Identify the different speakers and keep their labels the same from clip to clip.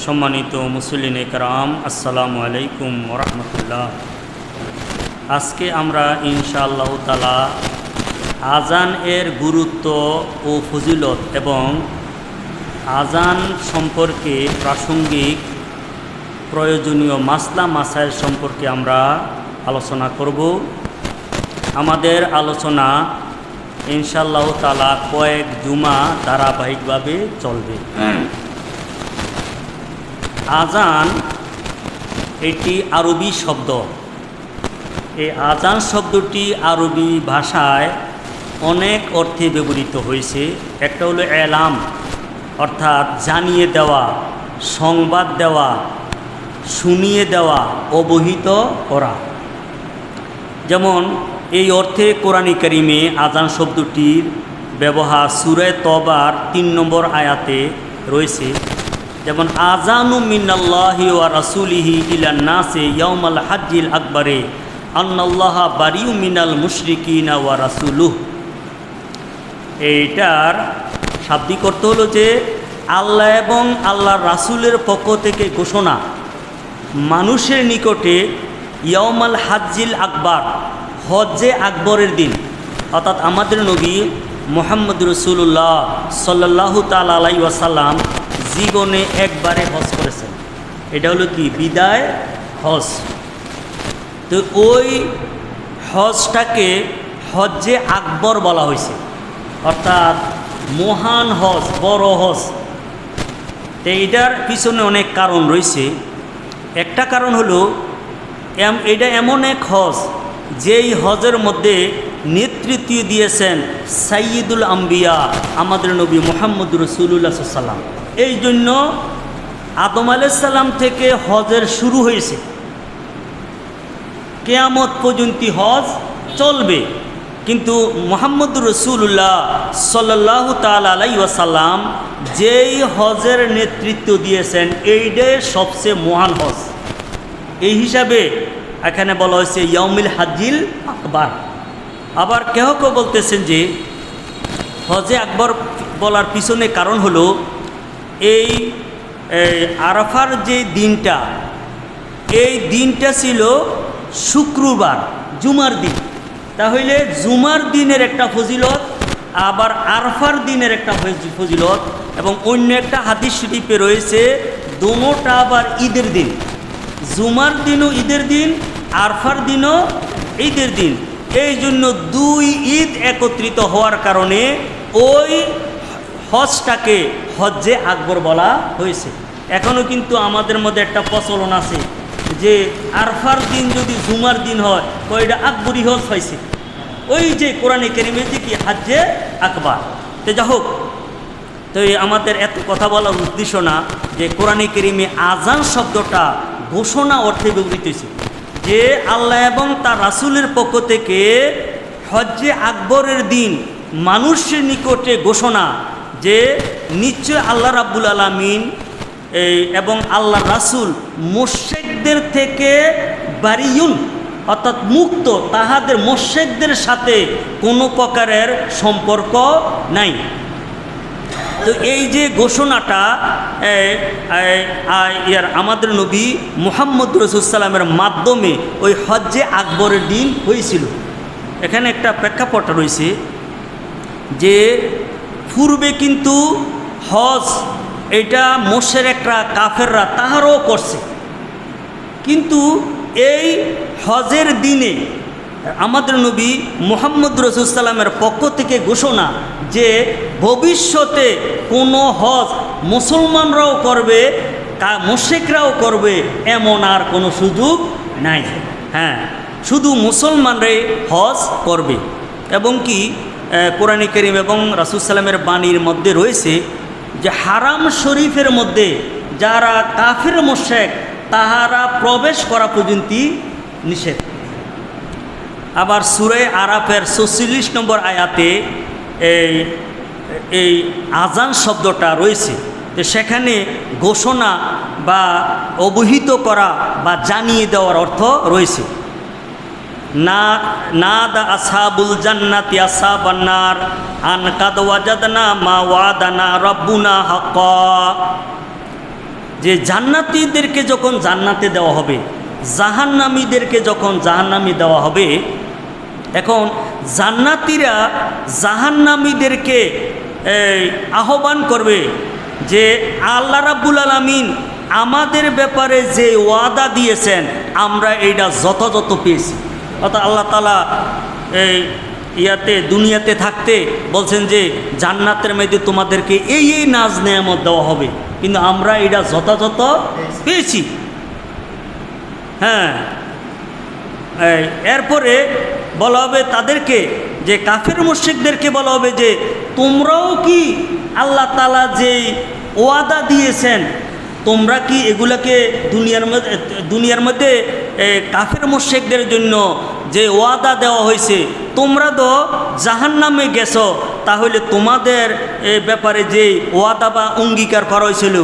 Speaker 1: সম্মানিত মুসল্লিনে কেরাম, আসসালামু আলাইকুম ওয়া রাহমাতুল্লাহ। আজকে আমরা ইনশাআল্লাহ তাআলা আজান এর গুরুত্ব ও ফজিলত এবং আজান সম্পর্কে প্রাসঙ্গিক প্রয়োজনীয় মাসলা মাসাইল সম্পর্কে আমরা আলোচনা করব। আমাদের আলোচনা ইনশাআল্লাহ তাআলা কয়েক জুমা ধারাবাহিকভাবে চলবে। আজান এটি আরবি শব্দ। এই আজান শব্দটি আরবি ভাষায় অনেক অর্থে ব্যবহৃত হয়েছে। একটা হলো এলাম, অর্থাৎ জানিয়ে দেওয়া, সংবাদ দেওয়া, শুনিয়ে দেওয়া, অবহিত করা। যেমন এই অর্থে কোরআন কারীমে আজান শব্দটির ব্যবহার সূরা তওবার ৩ নম্বর আয়াতে রয়েছে। যেমন আজানু মিনাল্লাহি ওয়া রাসূলিহি ইলান নাসি ইয়াউমাল হাজ্জিল আকবারে আন্নাল্লাহা বারিউ মিনাল মুশরিকিনা ওয়া রাসূলুহু। এইটার শাব্দিক অর্থ হলো যে আল্লাহ এবং আল্লাহর রাসূলের পক্ষ থেকে ঘোষণা মানুষের নিকটে ইয়াউমাল হাজ্জিল আকবার, হজ্জে আকবরের দিন, অর্থাৎ আমাদের নবী মুহাম্মদ রাসূলুল্লাহ সাল্লাল্লাহু তাআলা আলাইহি ওয়াসাল্লাম জীবনে একবারে হজ করেছেন। এটা হলো কি বিদায় হজ। তো ওই হজটাকে হজ্জে আকবর বলা হয়েছে, অর্থাৎ মহান হজ, বড় হজ। তো এটার পিছনে অনেক কারণ রয়েছে। একটা কারণ হলো এটা এমন এক হজ যেই হজের মধ্যে নেতৃত্ব দিয়েছেন সাইয়্যিদুল আম্বিয়া আমাদের নবী মুহাম্মদ রাসূলুল্লাহ সাল্লাল্লাহু আলাইহি ওয়াসাল্লাম। এই জন্য আদম আলাইহিস সালাম থেকে হজের শুরু হয়েছে, কিয়ামত পর্যন্ত হজ চলবে। কিন্তু মুহাম্মদ রাসূলুল্লাহ সাল্লাল্লাহু তাআলা আলাইহি ওয়াসাল্লাম যেই হজের নেতৃত্ব দিয়েছেন এইটাই সবচেয়ে মহান হজ। এই হিসাবে এখানে বলা হয়েছে ইয়াউমুল হাজ্জিল আকবার। আবার কেউ কেউ বলতেছেন যে হজে আকবর বলার পিছনে কারণ হলো এই আরাফার যে দিনটা, এই দিনটা ছিল শুক্রবার, জুমার দিন। তাহলে জুমার দিনের একটা ফজিলত, আবার আরাফার দিনের একটা ফজিলত, এবং অন্য একটা হাদিস শরীফে রয়েছে দোনোটা আবার ঈদের দিন। জুমার দিনও ঈদের দিন, আরাফার দিনও ঈদের দিন। এই জন্য দুই ঈদ একত্রিত হওয়ার কারণে ওই হজটাকে হজ্জে আকবর বলা হয়েছে। এখনও কিন্তু আমাদের মধ্যে একটা প্রচলন আছে যে আরাফার দিন যদি জুমার দিন হয় তো এটা আকবরী হজ হয়েছে। ওই যে কোরআনে কারীমে যে কি হজ্জে আকবার। তো যা হোক, তো আমাদের এত কথা বলার উদ্দেশ্য না যে কোরআনে কারীমে আজান শব্দটা ঘোষণা অর্থে ব্যবহৃত হয়েছে, যে আল্লাহ এবং তার রাসূলের পক্ষ থেকে হজ্জে আকবরের দিন মানুষের নিকটে ঘোষণা যে নিশ্চয় আল্লাহ রাব্বুল আলামিন এবং আল্লাহ রাসূল মুশরিকদের থেকে বারিউন, অর্থাৎ মুক্ত, তাহাদের মুশরিকদের সাথে কোনো প্রকারের সম্পর্ক নাই। তো এই যে ঘোষণাটা আমাদের নবী মুহাম্মদ রাসূলুল্লাহ সাল্লামের মাধ্যমে ওই হজ্জে আকবরের দিন হয়েছিল। এখানে একটা প্রেক্ষাপট রয়েছে যে পূর্বে কিন্তু হজ এটা মুশরিকরা, কাফেররা তাহারও করছে, কিন্তু এই হজের দিনে আমাদের নবী মুহাম্মদ রাসূলুল্লাহ সাল্লামের পক্ষ থেকে ঘোষণা যে ভবিষ্যতে কোনো হজ মুসলমানরাও করবে, মুশরিকরাও করবে, এমন আর কোনো সুযোগ নাই। হ্যাঁ, শুধু মুসলমানরাই হজ করবে। এবং কি কোরআনে কারীম এবং রাসূল সাল্লামের বাণীর মধ্যে রয়েছে যে হারাম শরীফের মধ্যে যারা কাফির মুশরিক তাহারা প্রবেশ করা পর্যন্ত নিষেধ। আবার সূরা আরাফের ৪৬ নম্বর আয়াতে এই আজান শব্দটা রয়েছে। তো সেখানে ঘোষণা বা অবহিত করা বা জানিয়ে দেওয়ার অর্থ রয়েছে। নাদা আসহাবুল জান্নাতি আসহাবান নার আন কাদ ওয়াজাদনা মা ওয়াদানা রাব্বুনা হাক্কা। যে জান্নাতীদেরকে যখন জান্নাতে দেওয়া হবে, জাহান্নামীদেরকে যখন জাহান্নামী দেওয়া হবে, এখন জান্নাতীরা জাহান্নামীদেরকে আহ্বান করবে যে আল্লাহ রাব্বুল আলামিন আমাদের ব্যাপারে যে ওয়াদা দিয়েছেন আমরা এইটা যথাযথ পেয়েছি। অর্থাৎ আল্লাহ তাআলা দুনিয়াতে থাকতে বলছেন যে জান্নাতের মধ্যে তোমাদেরকে এই নাজ নেয়ামত দেওয়া হবে, কিন্তু আমরা এটা যথাযথ পেয়েছি। হ্যাঁ, এরপরে বলা হবে তাদেরকে, যে কাফের মুশরিকদেরকে বলা হবে যে তোমরাও কি আল্লাহ তাআলা যে ওয়াদা দিয়েছেন তোমরা কি এগুলাকে দুনিয়ার মধ্যে কাফের মুশরিকদের জন্য যে ওয়াদা দেওয়া হয়েছে তোমরা তো জাহান্নামে গেছো, তাহলে তোমাদের ব্যাপারে যে ওয়াদা বা অঙ্গীকার করা হয়েছিল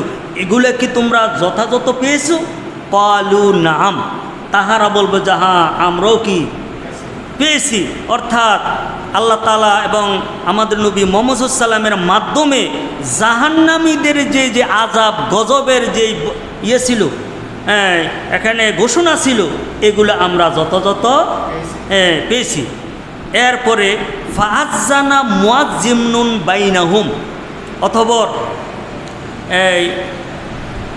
Speaker 1: এগুলো কি তোমরা যথাযথ পেয়েছো? ক্বালু নাম, তাহারা বলবে যে হ্যাঁ আমরাও কি পেয়েছি। অর্থাৎ আল্লাহ তাআলা এবং আমাদের নবী মুহাম্মদ সাল্লাল্লাহু আলাইহি ওয়াসাল্লামের মাধ্যমে জাহান্নামীদের যে আযাব গজবের যে ছিল, এখানে ঘোষণা ছিল, এগুলো আমরা যথাযথ পেয়েছি। এরপরে ফাআযানা মুয়াজ্জিমুন বাইনাহুম, অথবা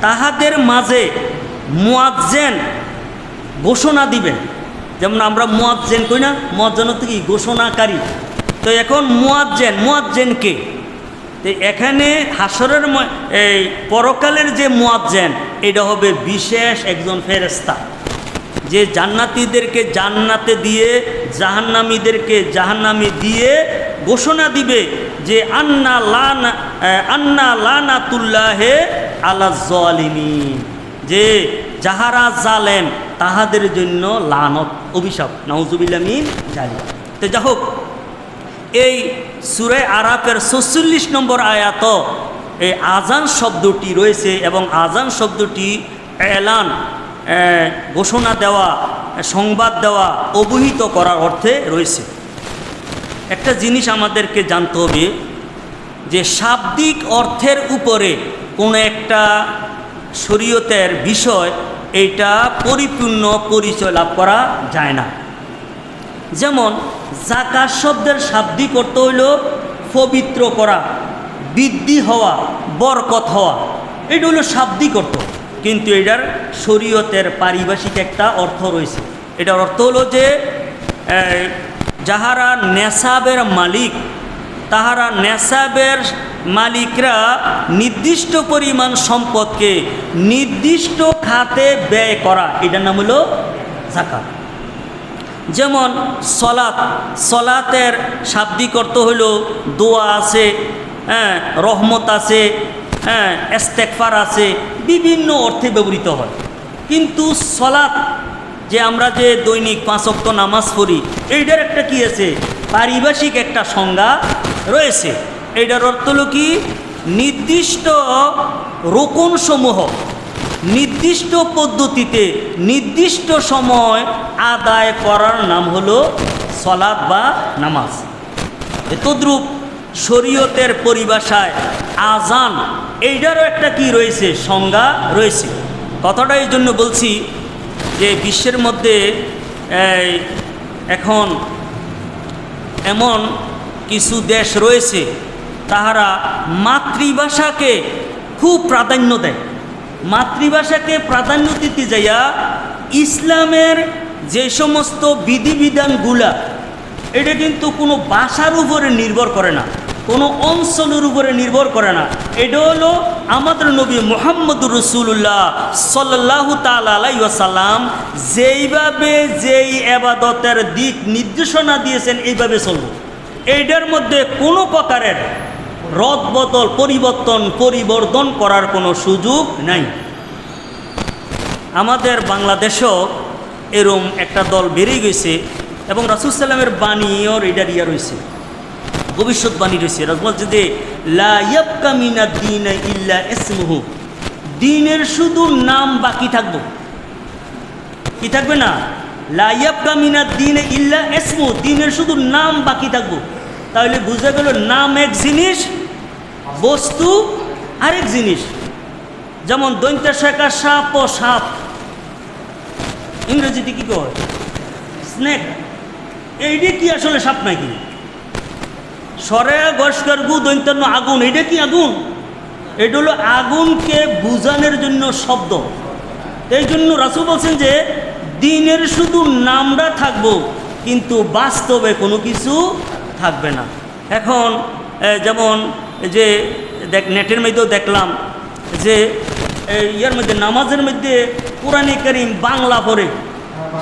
Speaker 1: তাহাদের মাঝে মুয়াজ্জিন ঘোষণা দিবেন। যেমন আমরা মুয়াজ্জিন কই না, মুয়াজ্জিন হচ্ছে কি ঘোষণাকারী। তো এখন মুয়াজ্জিন কে? তো এখানে হাসরের পরকালের যে মুয়াজ্জিন এটা হবে বিশেষ একজন ফেরেশতা, যে জান্নাতীদেরকে জান্নাতে দিয়ে জাহান্নামীদেরকে জাহান্নামে দিয়ে ঘোষণা দিবে যে আন্না লানাতুল্লাহে আলা যালিমিন, যে যাহারা জালেম তাহাদের জন্য লানত, অভিশাপ, নাউজুবিল্লাহ মিন জালিম। তো যাই হোক, এই সূরা আরাফের ৪৬ নম্বর আয়াত এই আজান শব্দটি রয়েছে, এবং আজান শব্দটি এলান, ঘোষণা দেওয়া, সংবাদ দেওয়া, অবহিত করার অর্থে রয়েছে। একটা জিনিস আমাদেরকে জানতে হবে যে শাব্দিক অর্থের উপরে কোনো একটা শরীয়তের বিষয় এইটা পরিপূর্ণ পরিচয় লাভ করা যায় না। যেমন যাকাত শব্দের শাব্দিক অর্থ হইল পবিত্র করা, বৃদ্ধি হওয়া, বরকত হওয়া, এটা হলো শাব্দিক অর্থ। কিন্তু এটার শরীয়তের পারিভাষিক একটা অর্থ রয়েছে। এটার অর্থ হলো যে যাহারা নেশাবের মালিক, তাহারা নেশাবের মালিকরা নির্দিষ্ট পরিমাণ সম্পদকে নির্দিষ্ট খাতে ব্যয় করা, এটার নাম হলো যাকাত। যেমন সলাতের শাব্দিক অর্থ হলো দোয়া আছে, রহমত আছে, ইস্তেগফার আছে, বিভিন্ন অর্থে ব্যবহৃত হয়। কিন্তু সলাত যে আমরা যে দৈনিক 5 ওয়াক্ত নামাজ পড়ি, এইটার একটা কি আছে, পারিভাষিক একটা সংজ্ঞা রয়েছে। এইটার অর্থ হলো কি, নির্দিষ্ট রোকনসমূহ নির্দিষ্ট পদ্ধতিতে নির্দিষ্ট সময় আদায় করার নাম হলো সলাত বা নামাজ। তদ্রূপ শরীয়তের পরিভাষায় আজান, এইটারও একটা কি রয়েছে, সংজ্ঞা রয়েছে। কথাটা এই জন্য বলছি যে বিশ্বের মধ্যে এখন এমন কিছু দেশ রয়েছে তাহারা মাতৃভাষাকে খুব প্রাধান্য দেয়। মাতৃভাষাকে প্রাধান্য দিতে যাইয়া ইসলামের যে সমস্ত বিধিবিধানগুলা, এটা কিন্তু কোনো ভাষার উপরে নির্ভর করে না, কোনো অঞ্চলের উপরে নির্ভর করে না। এটা হলো আমাদের নবী মুহাম্মদুর রাসূলুল্লাহ সাল্লাল্লাহু তাআলা আলাইহি ওয়াসাল্লাম যেইভাবে যেই ইবাদতের দিক নির্দেশনা দিয়েছেন এইভাবে চলব। এইটার মধ্যে কোনো প্রকারের রদবদল, পরিবর্তন করার কোনো সুযোগ নাই। আমাদের বাংলাদেশেও এরম একটা দল বেরিয়ে গেছে, এবং রাসূল সাল্লামের বাণীও এটার রয়েছে, ভবিষ্যৎবাণী রয়েছে। রাসূল বলছে যে লা ইয়াবকা মিনাদ দীন ইল্লা ইসমুহু, দ্বীনের শুধু নাম বাকি থাকবে। কি থাকবে না? লা ইয়াবকা মিনাদ দীন ইল্লা ইসমুহু, দ্বীনের শুধু নাম বাকি থাকবে। তাহলে বুঝা গেল নাম এক জিনিস, বস্তু আরেক জিনিস। যেমন দৈন্তা শাখা সাপ ও সাপ, ইংরেজিতে কি কয় স্নেক, এইটা কি আসলে সাপ নাকি? সরে গস্কর গু দৈন্তান্ন আগুন, এইটা কি আগুন? এটা হলো আগুনকে বুঝানোর জন্য শব্দ। এই জন্য রাসূল বলছেন যে দিনের শুধু নামটা থাকবো, কিন্তু বাস্তবে কোনো কিছু থাকবে না। এখন যেমন যে নেটের মধ্যেও দেখলাম যে ইয়ার মধ্যে নামাজের মধ্যে কোরআনে কারীম বাংলা পড়ে,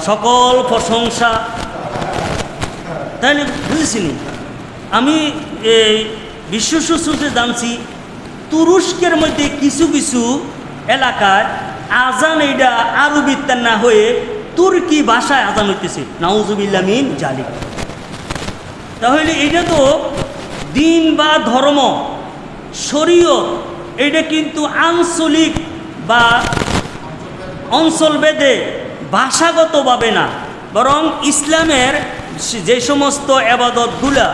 Speaker 1: সকল প্রশংসা, তাইলে বুঝেছিনি? আমি এই বিশ্ব সূত্রে জানছি তুরস্কের মধ্যে কিছু কিছু এলাকায় আজান এইটা আরবিতে না হয়ে তুর্কি ভাষায় আজান হইতেছে, নাউজুবিল্লাহ মিন জালিক। তাহলে এটা তো দিন বা ধর্ম শরীয়ত, এটা কিন্তু আঞ্চলিক বা অঞ্চলভেদে ভাষাগতভাবে না, বরং ইসলামের যে সমস্ত আবাদতগুলা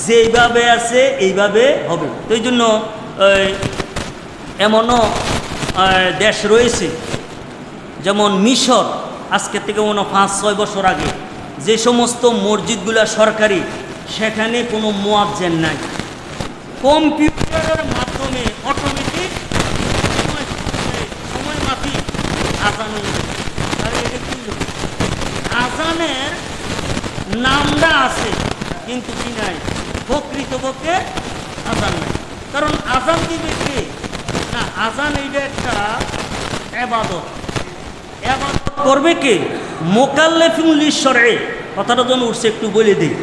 Speaker 1: যেইভাবে আছে এইভাবে হবে। তো এই জন্য এমনও দেশ রয়েছে, যেমন মিশর, আজকের থেকে মনে 5-6 বছর আগে যে সমস্ত মসজিদগুলা সরকারি, সেখানে কোনো মুয়াজ্জিন নাই, কম্পিউটারের মাধ্যমে অটোমেটিক সময় মাফিক আজান হয়ে। তাহলে এটা কি? আজানের নামটা আছে কিন্তু কি নাই, প্রকৃতপক্ষে আজান নাই। কারণ আজান দিবে কে? না, আজান এইটা একটা ইবাদত, ইবাদত করবে কে? মুকাল্লিফুন লিশ-শরঈ, কথাটা যেন উঠছে একটু বলে দিই।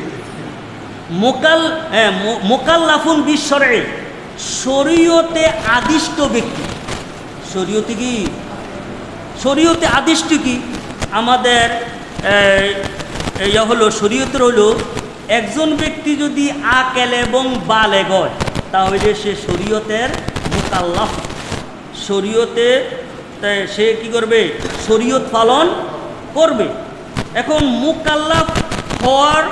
Speaker 1: মুকাল্লাফুন বিশ-শরঈ, শরীয়তে আদিষ্ট ব্যক্তি। শরীয়তে কি? শরীয়তে আদিষ্ট কি? আমাদের হলো শরীয়তের হলো একজন ব্যক্তি যদি আকেল এবং বালেগ হয় তাহলে সে শরীয়তের মুকাল্লাফ। শরীয়তে সে কি করবে? শরীয়ত পালন করবে। এখন মুকাল্লাফ হওয়ার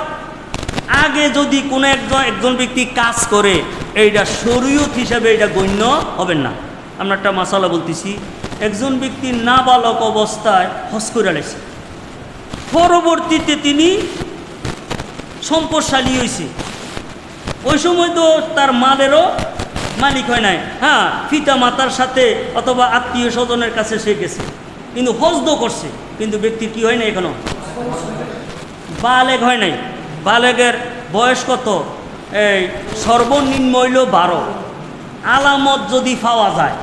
Speaker 1: আগে যদি কোনো একজন ব্যক্তি কাজ করে, এইটা শরীয়ত হিসাবে এটা গণ্য হবেন না। আমরা একটা মাসালা বলতেছি, একজন ব্যক্তি নাবালক অবস্থায় হজ করে আলেছে, পরবর্তীতে তিনি সম্পদশালী হয়েছে, ওই সময় তো তার মালেরও মালিক হয় নাই, হ্যাঁ, পিতা মাতার সাথে অথবা আত্মীয় স্বজনের কাছে সে গেছে, কিন্তু হজ তো করছে, কিন্তু ব্যক্তির কি হয় নাই, এখনো বালেগ হয় নাই। বালেগের বয়স কত? এই সর্বনিম্ন হইল 12। আলামত যদি পাওয়া যায়,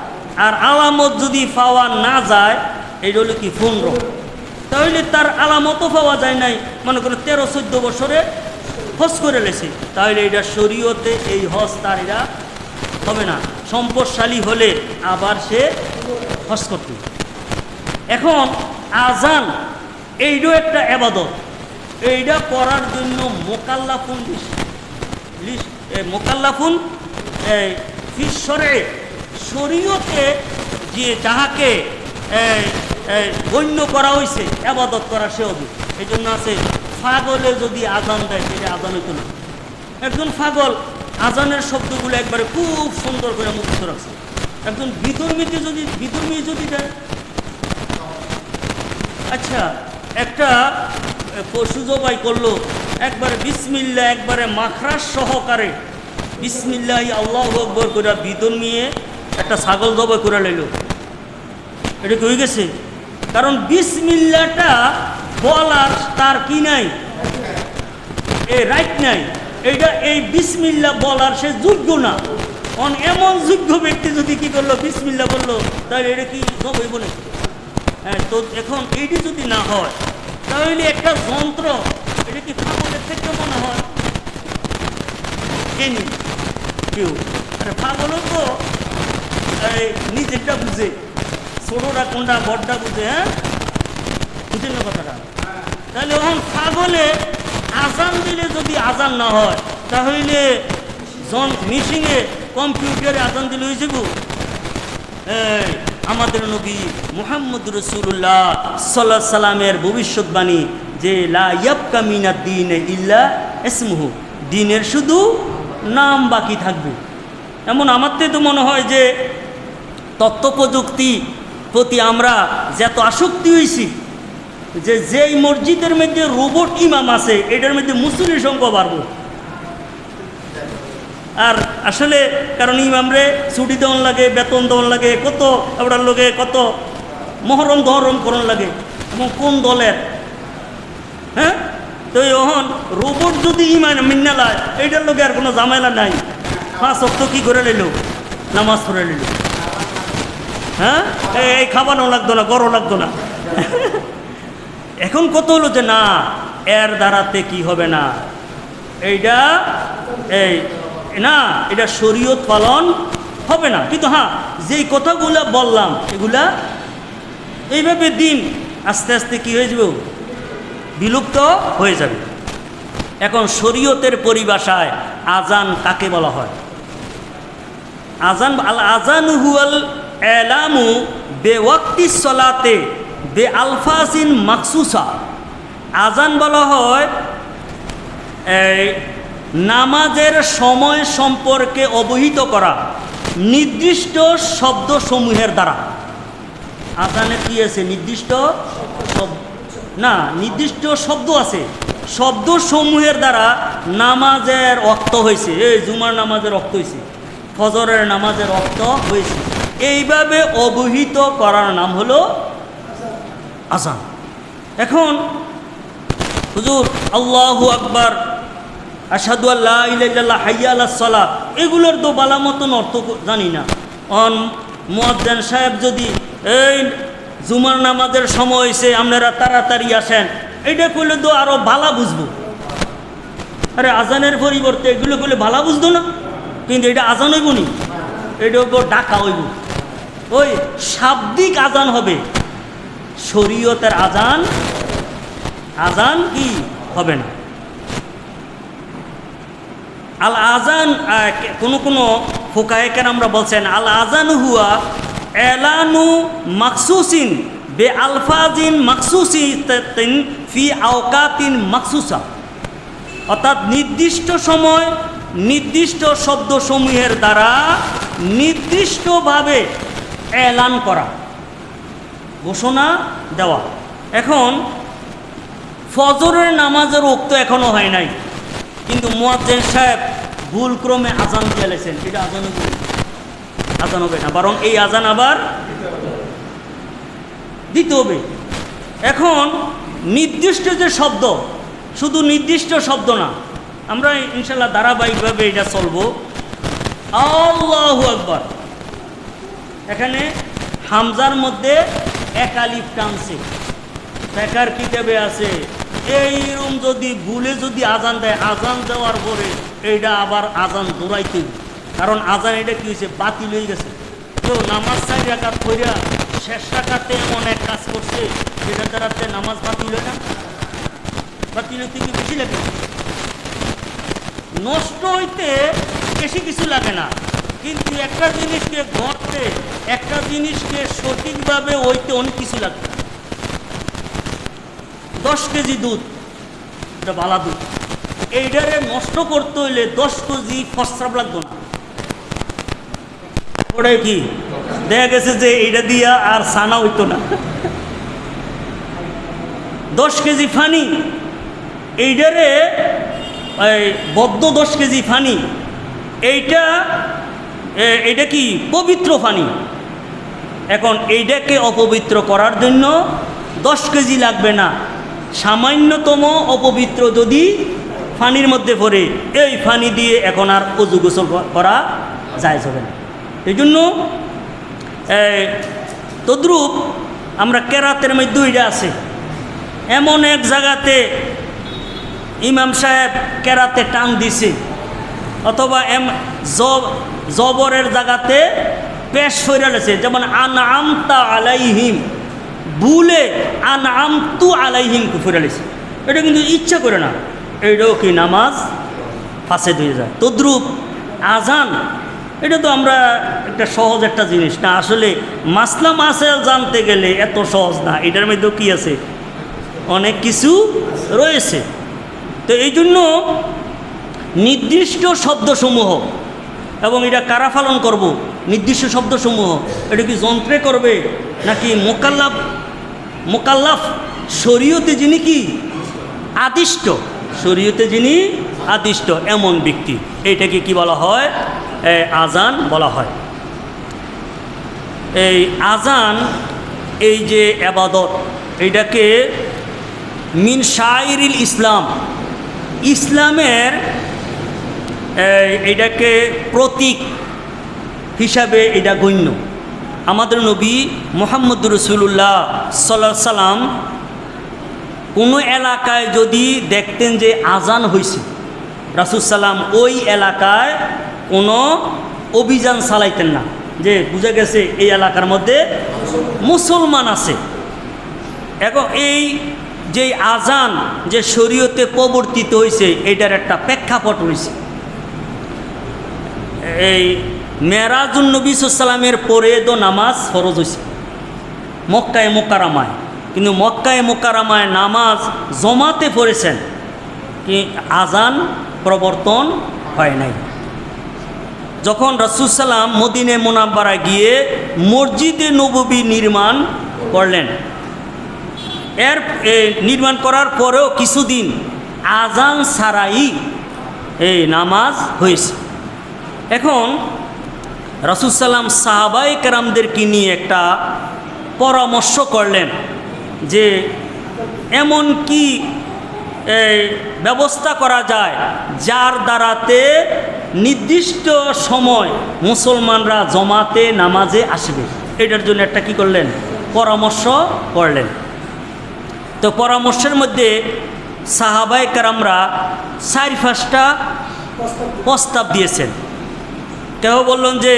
Speaker 1: আর আলামত যদি পাওয়া না যায়, এটা হলো কি 15। তাহলে তার আলামতও পাওয়া যায় নাই, মনে করো 13-14 বছরে হজ করে লেছে, তাহলে এটা শরীয়তে এই হজ তার এরা হবে না। সম্পদশালী হলে আবার সে হজ করতে। এখন আজান এইটাও একটা ইবাদত, এইটা করার জন্য মোকাল্লাফুন ফিশ-শরঈ, শরীয়তে যে যাহাকে গণ্য করা হয়েছে ইবাদত করা, সে হবে। এই জন্য আছে পাগলে যদি আজান দেয় সেটা আজান হইতো না। একজন পাগল আজানের শব্দগুলো একবারে খুব সুন্দর করে মুখস্থ রাখছে, একজন বিধর্মী যদি দেয়। আচ্ছা, একটা পশু জবাই করলো, একবারে বিসমিল্লাহ, একবারে মাখরাজ সহকারে বিসমিল্লাহ আল্লাহু আকবার করে বিধর্মিয়ে একটা ছাগল জবাই করে লইল, এটা কি হয়ে গেছে? কারণ বিসমিল্লাহটা বলার তার কি নাই, রাইট নাই। এইটা এই বিসমিল্লাহ বলার সে যোগ্য না। এমন যোগ্য ব্যক্তি যদি কি করলো, বিসমিল্লাহ বললো, তাহলে এটা কি জবাই বলে? হ্যাঁ, তো এখন এইটি যদি না হয়, তাহলে একটা যন্ত্র, এটা কি পাগলের থেকে মনে হয়? কেউ আরে পাগলও তো নিজেরটা বুঝে, ছোটটা কোনটা বড়টা বুঝে, হ্যাঁ, বুঝেন না কথাটা? তাহলে এখন পাগলে আজান দিলে যদি আজান না হয়, তাহলে মিশিংয়ে কম্পিউটারে আজান দিলে হয়ে যাব। আমাদের নবী মুহাম্মদ রাসূলুল্লাহ সাল্লাল্লাহু আলাইহি সাল্লামের ভবিষ্যৎবাণী যে লা ইয়াবকা মিনাদ দীন ইল্লা ইসমুহু, দিনের শুধু নাম বাকি থাকবে। এমন আমার তো মনে হয় যে তথ্য প্রযুক্তি প্রতি আমরা যত আসক্তি হয়েছি যে যেই মসজিদের মধ্যে রোবট ইমাম আছে এটার মধ্যে মুসল্লির সংখ্যা বাড়বো। আর আসলে কারণ ইমামরে ছুটি দেওয়ান লাগে, বেতন দেওয়ান লাগে, কত আপনার লোকে কত মহরম দহরম করন লাগে, এবং কোন দলের, হ্যাঁ। তো এখন রোবট যদি ইমান মিন্নালায় এইটার লোকে আর কোনো ঝামেলা নাই, 5 ওয়াক্ত কি করে নিল, নামাজ পড়ে নিল, হ্যাঁ। এই খাবারও লাগতো না, গরও লাগতো না। এখন কত হলো যে না এর দ্বারাতে কি হবে না, এইটা এই না এটা শরীয়ত পালন হবে না। কিন্তু হ্যাঁ যেই কথাগুলো বললাম এগুলা এইভাবে দিন আস্তে আস্তে কি হয়ে যাবে, বিলুপ্ত হয়ে যাবে। এখন শরীয়তের পরিভাষায় আজান কাকে বলা হয়? আজান আল আজানু হুয়াল এলামু বেওয়াক্তি সলাতে বে আলফাজিন মাকসুসা। আজান বলা হয় এই নামাজের সময় সম্পর্কে অবহিত করা নির্দিষ্ট শব্দসমূহের দ্বারা। আজানে কি আছে? নির্দিষ্ট শব্দ না, নির্দিষ্ট শব্দ আছে, শব্দসমূহের দ্বারা নামাজের অক্ত হয়েছে। এই জুমার নামাজের অক্ত হয়েছে, ফজরের নামাজের অক্ত হয়েছে, এইভাবে অবহিত করার নাম হলো আজান। এখন হুজুর আল্লাহু আকবার, আশহাদু আল্লা ইলাহা ইল্লাল্লাহ, হাইয়া আলাস সালাত, এগুলোর তো বালা মতন অর্থ জানি না। অন মুয়াজ্জিন সাহেব যদি এই জুমার নামাজের সময় হয়েছে আপনারা তাড়াতাড়ি আসেন, এইটা করলে তো আরো ভালো বুঝবো। আরে আজানের পরিবর্তে এগুলো করলে ভালো বুঝতো না, কিন্তু এটা আজান হইব নি, এটা ডাকা হইব, ওই শাব্দিক আজান হবে। শরীয়তের আজান আজান কি হবে না। আল আজান কোনো ফুকাহে কেরামরা বলছেন আল আজান হুয়া এলানু মাকসুসিন বে আলফাজিন মাকসুসিন ফি আওকাতিন মাকসুসা, অর্থাৎ নির্দিষ্ট সময় নির্দিষ্ট শব্দসমূহের দ্বারা নির্দিষ্টভাবে এলান করা, ঘোষণা দেওয়া। এখন ফজরের নামাজের ওক্ত এখনো হয় নাই, কিন্তু মুয়াজ্জিন সাহেব ভুলক্রমে আজান দিয়ে লেছেন, এটা আজান হবে না, বরং এই আজান আবার দিতে হবে। এখন নির্দিষ্ট যে শব্দ, শুধু নির্দিষ্ট শব্দ না, আমরা ইনশাল্লাহ ধারাবাহিকভাবে এটা চলবো। আল্লাহু আকবার, এখানে হামজার মধ্যে এক আলিফ টানছে, ফেকার কিতাবে আছে এইরকম যদি ভুলে যদি আজান দেয়, আজান দেওয়ার পরে এইটা আবার আজান দৌড়াইতে, কারণ আজান এটা কি হয়েছে, বাতিল হয়ে গেছে। তো নামাজ 4 রাকাত কইরা শেষ রাকাতে এমন এক কাজ করছে যেটা দ্বারাতে নামাজ বাতিল হয় না, বাতিল হইতে কি বেশি লাগে? নষ্ট হইতে বেশি কিছু লাগে না, কিন্তু একটা জিনিসকে গড়তে, একটা জিনিসকে সঠিকভাবে হইতে অনেক কিছু লাগে। 10 কেজি দুধ, এটা বালা দুধ, এইটারে নষ্ট করতে হইলে 10 কেজি ফসরাব লাগতো না। ওটাই কি দেখা গেছে যে এইটা দিয়া আর সানা হইতো না। 10 কেজি ফানি, এইটারে বদ্ধ 10 কেজি ফানি, এইটা কি পবিত্র ফানি। এখন এইটাকে অপবিত্র করার জন্য 10 কেজি লাগবে না, সামান্যতম অপবিত্র যদি ফানির মধ্যে পড়ে, এই ফানি দিয়ে এখন আর অজু গোসল করা যায় যাবে না। এই জন্য তদ্রূপ আমরা কেরাতের মধ্যে এটা আছে, এমন এক জায়গাতে ইমাম সাহেব কেরাতে টান দিছে, অথবা জবরের জায়গাতে পেশ হয়ে রয়েছে, যেমন আনআমতা আলাইহিম, ভুলে আনআমতু আলাইহিম কুফরে লেছে, এটা কিন্তু ইচ্ছা করে না, এইটাও কি নামাজ ফাসেদ হয়ে যায়। তদ্রূপ আজান, এটা তো আমরা একটা সহজ একটা জিনিস না, আসলে মাসলা মাসাইল জানতে গেলে এত সহজ না, এটার মধ্যেও কি আছে, অনেক কিছু রয়েছে। তো এই জন্য নির্দিষ্ট শব্দসমূহ, এবং এটা কারা পালন করব, নির্দিষ্ট শব্দসমূহ এটা কি যন্ত্রে করবে নাকি মোকাল্লাফ শরীয়তে যিনি কি আদিষ্ট, শরীয়তে যিনি আদিষ্ট এমন ব্যক্তি, এইটাকে কি বলা হয়? আজান বলা হয়। এই আজান, এই যে ইবাদত, এইটাকে মিন শাইরিল ইসলাম, ইসলামের এইটাকে প্রতীক হিসাবে এটা গণ্য। আমাদের নবী মুহাম্মদুর রাসূলুল্লাহ সাল্লাল্লাহু আলাইহি সাল্লাম কোনো এলাকায় যদি দেখতেন যে আজান হয়েছে, রাসূল সাল্লাম ওই এলাকায় কোনো অভিযান চালাইতেন না, যে বুঝা গেছে এই এলাকার মধ্যে মুসলমান আছে। এখন এই যে আজান যে শরীয়তে প্রবর্তিত হয়েছে, এটার একটা প্রেক্ষাপট হয়েছে। এই মেরাজুন নবী সাল্লামের পরে তো নামাজ ফরজ হয়েছে মক্কায়ে মুকাররমায়, কিন্তু মক্কায়ে মুকাররমায় নামাজ জমাতে পড়েছেন, কি আজান প্রবর্তন হয় নাই। যখন রাসূল সাল্লাম মদিনে মুনাব্বারায় গিয়ে মসজিদে নববী নির্মাণ করলেন, এর নির্মাণ করার পরেও কিছুদিন আজান ছাড়াই এই নামাজ হয়েছে। এখন রাসূল সাল্লাম সাহাবায়ে কেরামদেরকে নিয়ে একটা পরামর্শ করলেন যে এমন কি ব্যবস্থা করা যায় যার দ্বারাতে নির্দিষ্ট সময় মুসলমানরা জমাতে নামাজে আসবে। এটার জন্য একটা কি করলেন? পরামর্শ করলেন। তো পরামর্শের মধ্যে সাহাবায়ে কেরামরা 4-5টা প্রস্তাব দিয়েছেন। কেউ বললেন যে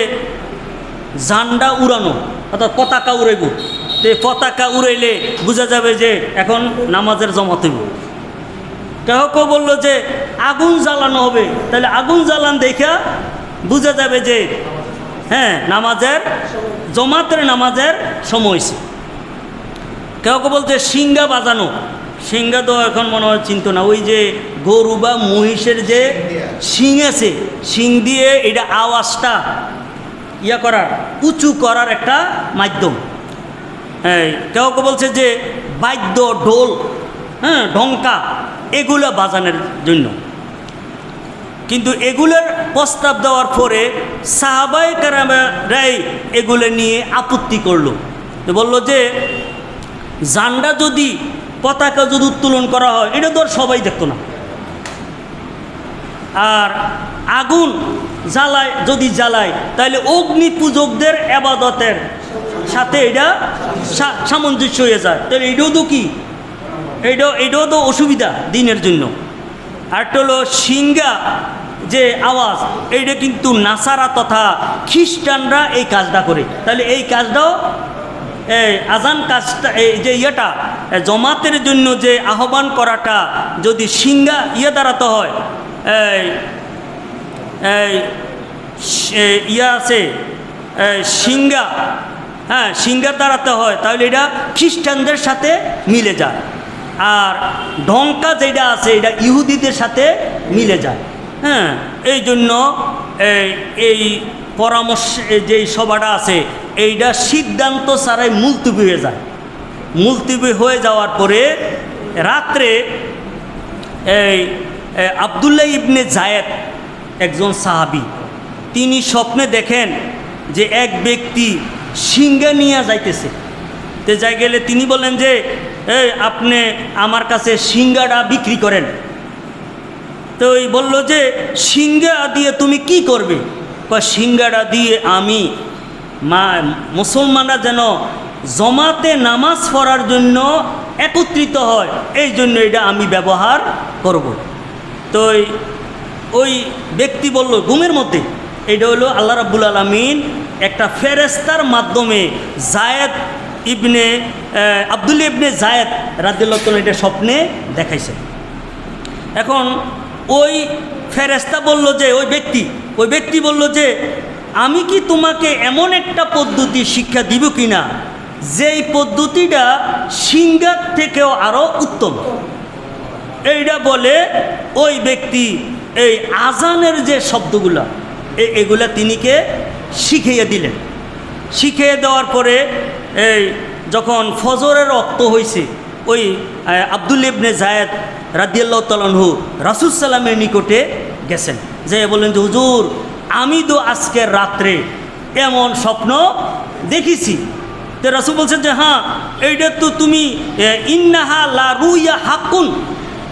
Speaker 1: ঝান্ডা উড়ানো, অর্থাৎ পতাকা উড়াইব, তো পতাকা উড়াইলে বোঝা যাবে যে এখন নামাজের জমাত হইব। কেউ কেউ বললো যে আগুন জ্বালানো হবে, তাহলে আগুন জ্বালান দেখা বোঝা যাবে যে হ্যাঁ জমাতের নামাজের সময় হয়েছে। কেউ কেউ বলছে সিঙ্গা বাজানো, সিঙ্গা তো এখন মনে হয় চিন্তা না, ওই যে গরু বা মহিষের যে শিং আছে, শিং দিয়ে এটা আওয়াজটা করার, উঁচু করার একটা মাধ্যম। কেউ কেউ বলছে যে বাদ্য, ঢোল, হ্যাঁ, ঢঙ্কা, এগুলো বাজানোর জন্য। কিন্তু এগুলোর প্রস্তাব দেওয়ার পরে সাহাবায়ে কেরামরাই এগুলো নিয়ে আপত্তি করলো, বলল যে ঝান্ডা যদি, পতাকা যদি উত্তোলন করা হয়, এটা তো আর সবাই দেখতো না। আর আগুন যদি জ্বালায় তাহলে অগ্নি পূজকদের ইবাদতের সাথে এটা সামঞ্জস্য হয়ে যায়, তাহলে এটাও তো কি, এটাও তো অসুবিধা দিনের জন্য। আর হলো সিঙ্গা যে আওয়াজ, এইটা কিন্তু নাসারা তথা খ্রিস্টানরা এই কাজটা করে, তাহলে এই কাজটাও আজান কাজটা, এই যে জমাতের জন্য যে আহ্বান করাটা যদি সিঙ্গা দাঁড়াতে হয়, আছে সিঙ্গা, হ্যাঁ, সিঙ্গার দাঁড়াতে হয়, তাহলে এটা খ্রিস্টানদের সাথে মিলে যায়। আর ঢঙ্কা যেটা আছে এটা ইহুদিদের সাথে মিলে যায়। হ্যাঁ, এই জন্য এই পরামর্শ যেই সভাটা আছে, এইটা সিদ্ধান্ত ছাড়াই মুলতবি হয়ে যায়। মুলতবি হয়ে যাওয়ার পরে রাত্রে আব্দুল্লাহ ইবনে জায়েদ, একজন সাহাবী, তিনি স্বপ্নে দেখেন যে এক ব্যক্তি সিঙ্গা নিয়ে যাইতেছে। তো যাই গেলে তিনি বলেন যে আপনি আমার কাছে সিঙ্গাটা বিক্রি করেন। তো ওই বলল যে সিঙ্গা দিয়ে তুমি কি করবে? সিঙ্গাটা দিয়ে আমি মুসলমানরা যেন জমাতে নামাজ পড়ার জন্য একত্রিত হয়, এই জন্য এটা আমি ব্যবহার করব। তো ওই ব্যক্তি বলল ঘুমের মধ্যে, এটা হলো আল্লাহ রাব্বুল আলামিন একটা ফেরেশতার মাধ্যমে আব্দুল্লাহ ইবনে জায়েদ রাদিয়াল্লাহু তাআলা এটা স্বপ্নে দেখাইছে। এখন ওই ফেরেশতা বলল যে ওই ব্যক্তি বলল যে আমি কি তোমাকে এমন একটা পদ্ধতি শিক্ষা দিব কিনা যেই পদ্ধতিটা সিঙ্গার থেকেও আরও উত্তম। এইটা বলে ওই ব্যক্তি এই আজানের যে শব্দগুলা এগুলা তিনিকে শিখিয়ে দিলেন। শিখিয়ে দেওয়ার পরে এই যখন ফজরের রক্ত হয়েছে, ওই আব্দুল ইবনে জায়েদ রাদিয়াল্লাহু তাআলা আনহু রাসূল সাল্লামের নিকটে গেছেন, যে বললেন যে হুজুর, আমি তো আজকের রাত্রে এমন স্বপ্ন দেখেছি। তো রাসূল বলছেন যে হ্যাঁ, এইটা তো তুমি ইন্নাহা লা রুইয়া হাক্কুন,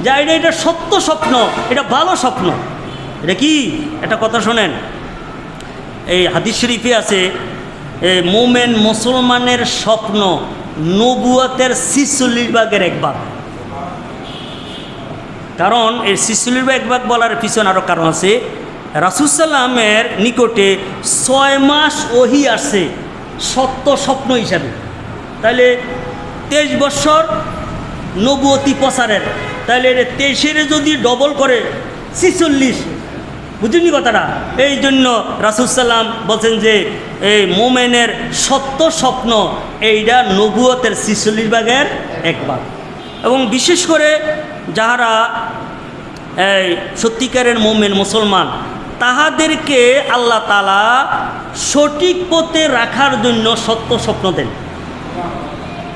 Speaker 1: যে এটা সত্য স্বপ্ন, এটা ভালো স্বপ্ন। এটা কি একটা কথা শোনেন, এই হাদিস শরীফে আছে মোমেন মুসলমানের স্বপ্ন নবুয়তের 46 ভাগের 1 ভাগ। কারণ এই 46 ভাগ 1 ভাগ বলার পিছনে আরও কারণ আছে। রাসূল সাল্লামের নিকটে 6 মাস ওহী আসছে সত্য স্বপ্ন হিসাবে। তাহলে 23 বছর নবুয়তি প্রচারের, তাহলে 23-এর যদি ডবল করে 46, বুঝলেন কথাটা? এই জন্য রাসূল সাল্লাম বলছেন যে এই মোমেনের সত্য স্বপ্ন এইটা নবুয়তের 46 ভাগের 1 ভাগ। এবং বিশেষ করে যাহারা এই সত্যিকারের মোমেন মুসলমান, তাহাদেরকে আল্লাহ তাআলা সঠিক পথে রাখার জন্য সত্য স্বপ্ন দেন।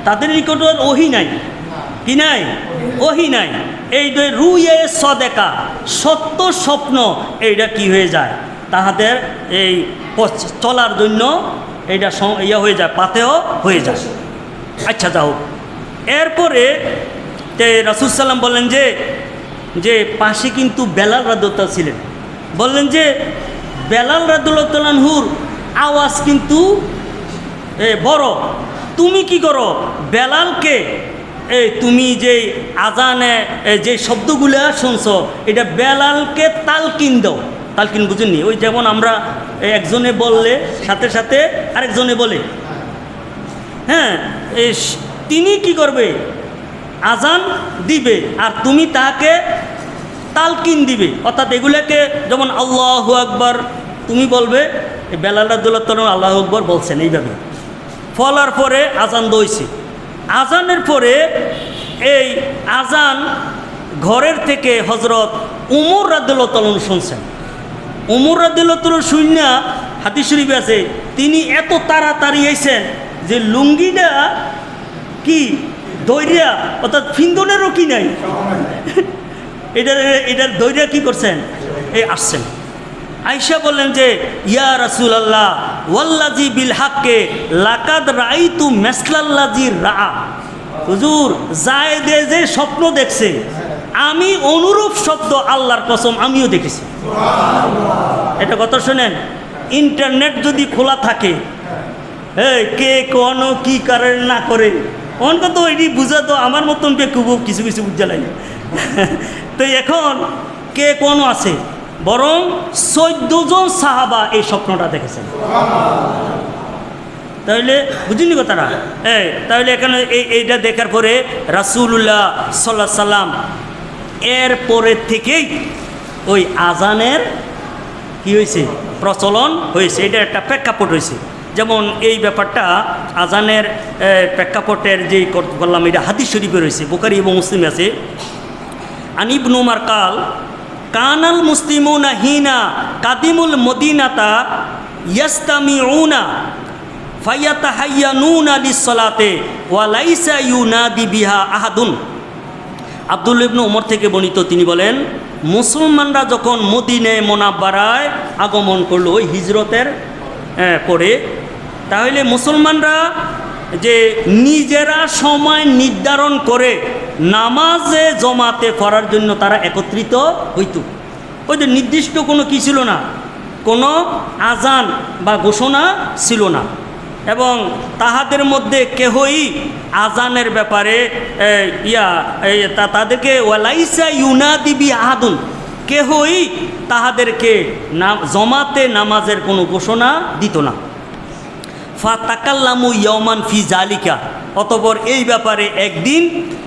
Speaker 1: তাদের নিকট ওহী নাই, কি নাই? ওহী নাই। এই রুয়ে সদেকা, সত্য স্বপ্ন, এইটা কি হয়ে যায়? তাহাদের এই চলার জন্য এইটা ইয়া হয়ে যায়, পাথেয় হয়ে যায়। আচ্ছা, যাও। এরপরে রাসূল সাল্লাম বললেন যে পাশে কিন্তু বেলাল রাদিয়াল্লাহু ছিলেন। বললেন যে বেলাল রাদিয়াল্লাহু আনহুর আওয়াজ কিন্তু বড়, তুমি কি করো? বেলালকে তুমি যে আজানে যে শব্দগুলো শুনছো, এটা বেলালকে তালকিন দাও। তালকিন বুঝেননি? ওই যেমন আমরা একজনে বললে সাথে সাথে আরেকজনে বলে, হ্যাঁ, তিনি কি করবে? আজান দিবে আর তুমি তাকে তালকিন দিবে। অর্থাৎ এগুলোকে যেমন আল্লাহু আকবার তুমি বলবে, বেলাল রাদিয়াল্লাহু তাআলা আল্লাহু আকবার বলছেন এইভাবে। ফলার পরে আজান দইছে। আজানের পরে এই আজান ঘরের থেকে হযরত উমর রাদিয়াল্লাহু তাআলা শুনছেন। উমর রাদিয়াল্লাহু তাআলা শুনিয়া হাদিস শরীফে আছে, তিনি এত তাড়াতাড়ি আইছেন যে লুঙ্গিটা কি দইরা, অর্থাৎ ফিন্দনেরও কি নাই, এটার দইরা কি করছেন, এই আসছেন। আয়েশা বললেন যে ইয়া রাসূলুল্লাহ ওয়াল্লাযী বিল হাক্কে লাকাদ রাআইতু মিসলাল্লাযী রাআ, হুজুর যায়েদে যে স্বপ্ন দেখছে আমি অনুরূপ শব্দ আল্লাহর কসম আমিও দেখেছি। এটা কথা শুনেন, ইন্টারনেট যদি খোলা থাকে, কে কোনো কি করে না করে, অনকে তো এটি বুঝা তো আমার মতন খুব কিছু কিছু বুঝা লাগে। তো এখন কে কোন আছে, বরং 14 জন সাহাবা এই স্বপ্নটা দেখেছেন। তাহলে বুঝিনি কথাটা? তাহলে এখানে এইটা দেখার পরে রাসূলুল্লাহ সাল্লাল্লাহু আলাইহি সাল্লাম এর পরের থেকেই ওই আজানের কি হয়েছে, প্রচলন হয়েছে। এটা একটা প্রেক্ষাপট হয়েছে। যেমন এই ব্যাপারটা আজানের প্রেক্ষাপটের যেই বললাম, এটা হাদিস শরীফে রয়েছে, বুখারী এবং মুসলিমে আছে। আন ইবনে উমর কাল কানাল মুসলিমুনা হিনা কাদিমুল মদিনাতা ইয়াস্তামিউনা ফায়াতাহাইয়ানুনা লিসসালাতে ওয়া লাইসা ইউনাদি বিহা আহাদুন। আব্দুল্লাহ ইবনে উমর থেকে বর্ণিত, তিনি বলেন, মুসলমানরা যখন মদিনায়ে মুনাওয়ারায় আগমন করলো ওই হিজরতের পরে, তাহলে মুসলমানরা যে নিজেরা সময় নির্ধারণ করে নামাজে জমাতে পড়ার জন্য তারা একত্রিত হইত। ওই যে নির্দিষ্ট কোনো কি ছিল না, কোনো আজান বা ঘোষণা ছিল না, এবং তাহাদের মধ্যে কেহই আজানের ব্যাপারে তাদেরকে ওয়ালাইসা ইউনাদি বি আহাদুন, কেহই তাহাদেরকে জমাতে নামাজের কোনো ঘোষণা দিত না। ফাতাকাল্লামু ইয়াওমান ফি জালিকা, অতঃপর এই ব্যাপারে একদিন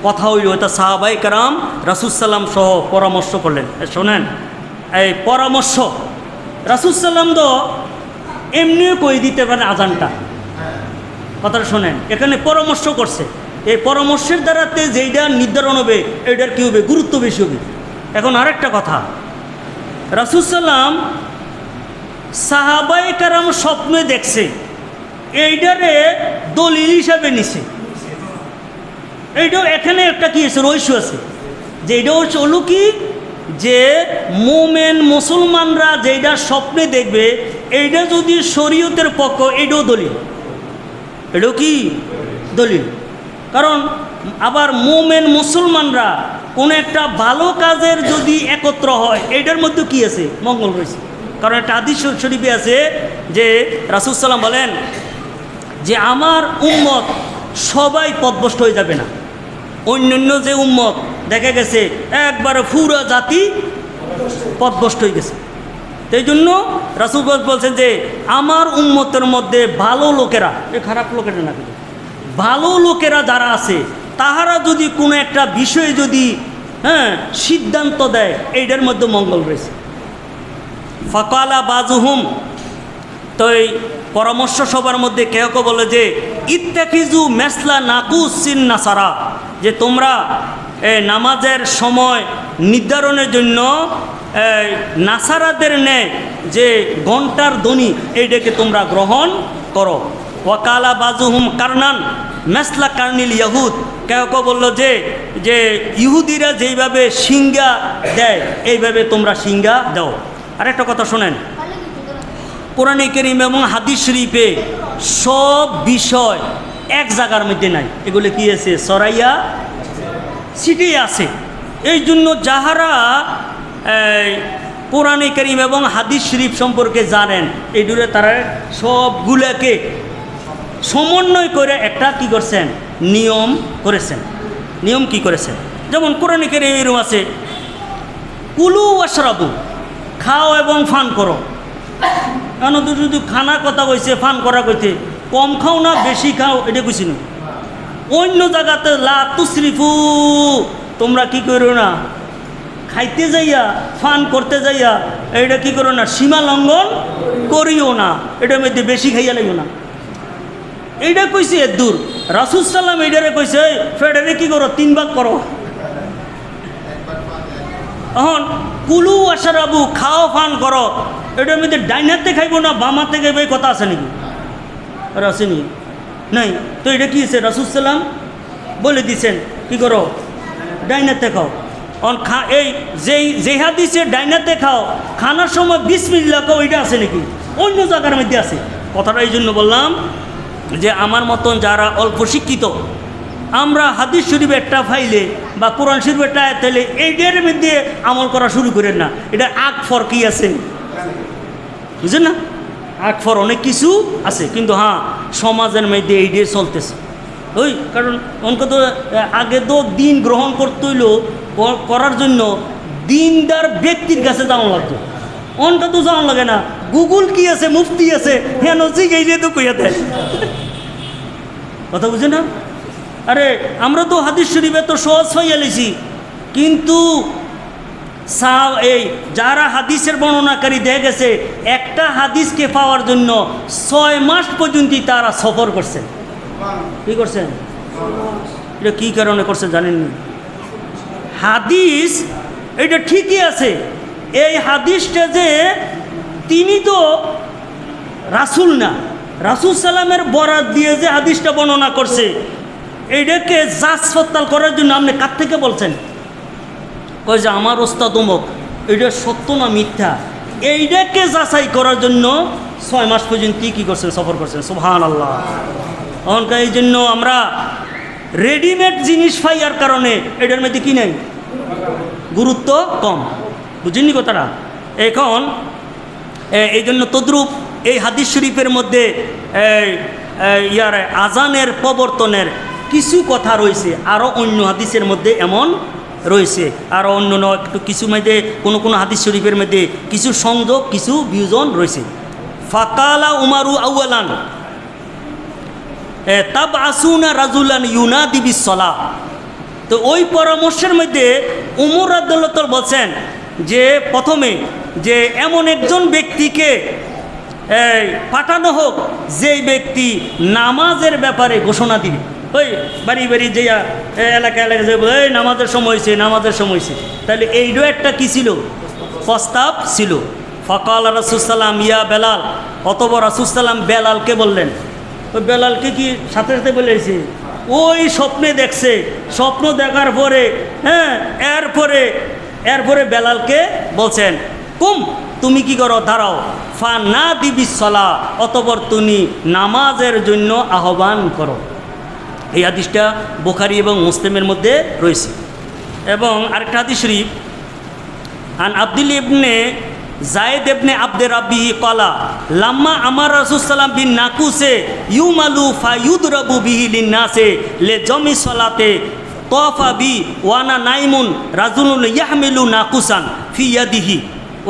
Speaker 1: কথা হইল। এটা সাহাবায়ে কেরাম রাসূল সাল্লাম সহ পরামর্শ করলেন। শোনেন, এই পরামর্শ রাসূল সাল্লাম তো এমনিও কই দিতে পারে আজানটা, কথাটা শোনেন, এখানে পরামর্শ করছে। এই পরামর্শের দ্বারাতে যেইটা নির্ধারণ হবে এইটার কী হবে, গুরুত্ব বেশি হবে। এখন আরেকটা কথা, রাসূল সাল্লাম সাহাবায়ে কেরাম স্বপ্নে দেখছে, এইটারে দলিল হিসাবে নিছে। এইটাও এখানে একটা কি আছে, রহস্য আছে, যে এটা হলো কি, যে মোমেন মুসলমানরা যেটা স্বপ্নে দেখবে এইটা যদি শরীয়তের পক্ষ, এটাও দলিল, এটাও কি দলিল। কারণ আবার মোমেন মুসলমানরা কোনো একটা ভালো কাজের যদি একত্র হয়, এইটার মধ্যে কি আছে, মঙ্গল রয়েছে। কারণ একটা হাদিস শরীফে আছে যে রাসূল সাল্লাল্লাহু আলাইহি ওয়াসাল্লাম বলেন যে আমার উম্মত সবাই পথভ্রষ্ট হয়ে যাবে না। অন্যান্য যে উম্মত দেখা গেছে একবারে পুরো জাতি পথভ্রষ্ট হয়ে গেছে। এই জন্য রাসূল বলছেন যে আমার উম্মতের মধ্যে ভালো লোকেরা, এ খারাপ লোকেরা না, ভালো লোকেরা যারা আছে তাহারা যদি কোনো একটা বিষয়ে যদি সিদ্ধান্ত দেয়, এইটার মধ্যে মঙ্গল রয়েছে। ফাকালা বাজুহুম, তো এই পরামর্শ সবার মধ্যে কেউ কেউ বলে যে ইত্তাখিজু মেসলা নাকুসিন নাসারা, যে তোমরা নামাজের সময় নির্ধারণের জন্য নাসারাদের নেয় যে ঘন্টার ধ্বনি, এইটাকে তোমরা গ্রহণ করো। ওয়াকালা বাজুহুম কারনান মেসলা কার্নিল ইয়াহুদ, কেউ কেউ বললো যে ইহুদিরা যেইভাবে সিংহা দেয় এইভাবে তোমরা সিংহা দাও। আরেকটা কথা শোনেন, কোরআনে কারীম এবং হাদিস শরীফে সব বিষয় এক জায়গার মধ্যে নাই, এগুলো কি আছে, সরাইয়া সিটি আছে। এই জন্য যাহারা কোরআনে কারীম এবং হাদিস শরীফ সম্পর্কে জানেন, এইগুলো তারা সবগুলোকে সমন্বয় করে একটা কি করছেন, নিয়ম করেছেন। নিয়ম কি করেছেন, যেমন কোরআনে কারীম এরকম আছে, কুলু ওয়াশরাবু, খাও এবং ফান করো। কেন তো যদি খানা কথা কইছে, ফান করা কইতে, কম খাও না বেশি খাও এটা কইছি না। অন্য জায়গাতে লা তুসরিফু, তোমরা কি করো না, খাইতে যাইয়া ফান করতে যাইয়া এটা কি করো না, সীমা লঙ্ঘন করিও না, এটার মধ্যে বেশি খাইয়া লাগিও না, এইটা কইছে। এর দূর রাসূল সাল্লাম এইটারে কইছে ফেডারে কি করো, 3 ভাগ করো। এখন কুলু ওয়াশরাবু, খাও ফান করো, এটার মধ্যে ডাইনাতে খাইব না বামাতে খাইব, এই কথা আছে নাকি? আর আসেনি, নাই। তো এটা কি আছে, রাসূল সাল্লাম বলে দিছেন কি করো, ডাইনাতে খাও। এই যে হাদিসে ডাইনাতে খাও, খানার সময় বিসমিল্লাহ খাও, এটা আছে নাকি? অন্য জায়গার মধ্যে আছে। কথাটা এই জন্য বললাম যে আমার মতন যারা অল্প শিক্ষিত, আমরা হাদিস শরীফ একটা ফাইলে বা কোরআন শরীফ একটা আয়াত হইলে এইটার মধ্যে আমল করা শুরু করেন না। এটা আকফর কি আছে, বুঝলেন না? আকফর অনেক কিছু আছে, কিন্তু হ্যাঁ সমাজের মধ্যে এইটাই চলতেছে। ওই কারণ অনেকে তো আগে তো দিন গ্রহণ করতে হইলো, করার জন্য দিনদার ব্যক্তির কাছে যাওয়া লাগতো। অনকা তো যাওয়া লাগে না, গুগল কি আছে, মুফতি আছে, হ্যাঁ নজিক এই তো কইয়া দেয়। কথা বুঝে না? আরে আমরা তো হাদিস শরীফে তো সহজ হইয়া লেছি, কিন্তু এই যারা হাদিসের বর্ণনাকারী দেখা গেছে একটা হাদিসকে পাওয়ার জন্য 6 মাস পর্যন্ত তারা সফর করছেন। কি করছেন? এটা কী কারণে করছেন জানেন? হাদিস এটা ঠিকই আছে, এই হাদিসটা যে তিনি তো রাসূল না, রাসূল সাল্লামের বরাত দিয়ে যে হাদিসটা বর্ণনা করছে, এইটাকে যাচ পড়তাল করার জন্য আপনি কার থেকে বলছেন? কই যে আমার ওস্তাদ অমুক, এটা সত্য না মিথ্যা, এইটাকে যাচাই করার জন্য 6 মাস পর্যন্ত কী করছেন, সফর করছেন। সুবহানাল্লাহ। এখনকার এই জন্য আমরা রেডিমেড জিনিস পাইয়ার কারণে এটার মধ্যে কি নেই, গুরুত্ব কম। বুঝিনি কথাটা? এখন এই জন্য তদ্রূপ এই হাদিস শরীফের মধ্যে আজানের প্রবর্তনের কিছু কথা রয়েছে, আরও অন্য হাদিসের মধ্যে এমন রয়েছে, আরও অন্য একটু কিছু মধ্যে কোনো হাদিস শরীফের মধ্যে কিছু সংযোগ, কিছু বিয়োজন রয়েছে। ফাকালা উমারু আউয়ালান তাব আসুনা রাজুলান ইউনাদি বিসসালাহ। তো ওই পরামর্শের মধ্যে উমর রাদিয়াল্লাহু তাআলা বলছেন যে প্রথমে যে এমন একজন ব্যক্তিকে পাঠানো হোক যেই ব্যক্তি নামাজের ব্যাপারে ঘোষণা দিবে। ওই বাড়ি বাড়ি যে এলাকা যে এই নামাজের সময় হয়েছে, নামাজের সময় হয়েছে, তাহলে এইটাও একটা কী ছিল, প্রস্তাব ছিল। ফকাল রাসূলুল্লাহ ইয়া বেলাল, অতঃপর রাসূলুল্লাহ বেলালকে বললেন। ওই বেলালকে কি সাথে সাথে বলেছে, ওই স্বপ্নে দেখছে, স্বপ্ন দেখার পরে হ্যাঁ এরপরে বেলালকে বলছেন কুম, তুমি কি করো, দাঁড়াও, ফা না দিবি সলা, অতঃপর তুমি নামাজের জন্য আহ্বান করো। এই হাদিসটা বুখারী এবং মুসলিমের মধ্যে রয়েছে। এবং আরেকটা হাদিস শরীফ, আন আব্দুল ইবনে জায়েদ ইবনে আব্দে রাব্বিহি ক্বালা লাম্মা আমার রাসূলুল্লাহ বিন নাকুসে ইউমালু ফায়ুদরাবু বিহি লিন্নাসে লে জমি সলাতে তফা বি ওয়ানা নাইমুন রাজুলুন ইয়াহমিলু নাকুসান ফি ইয়াদিহি।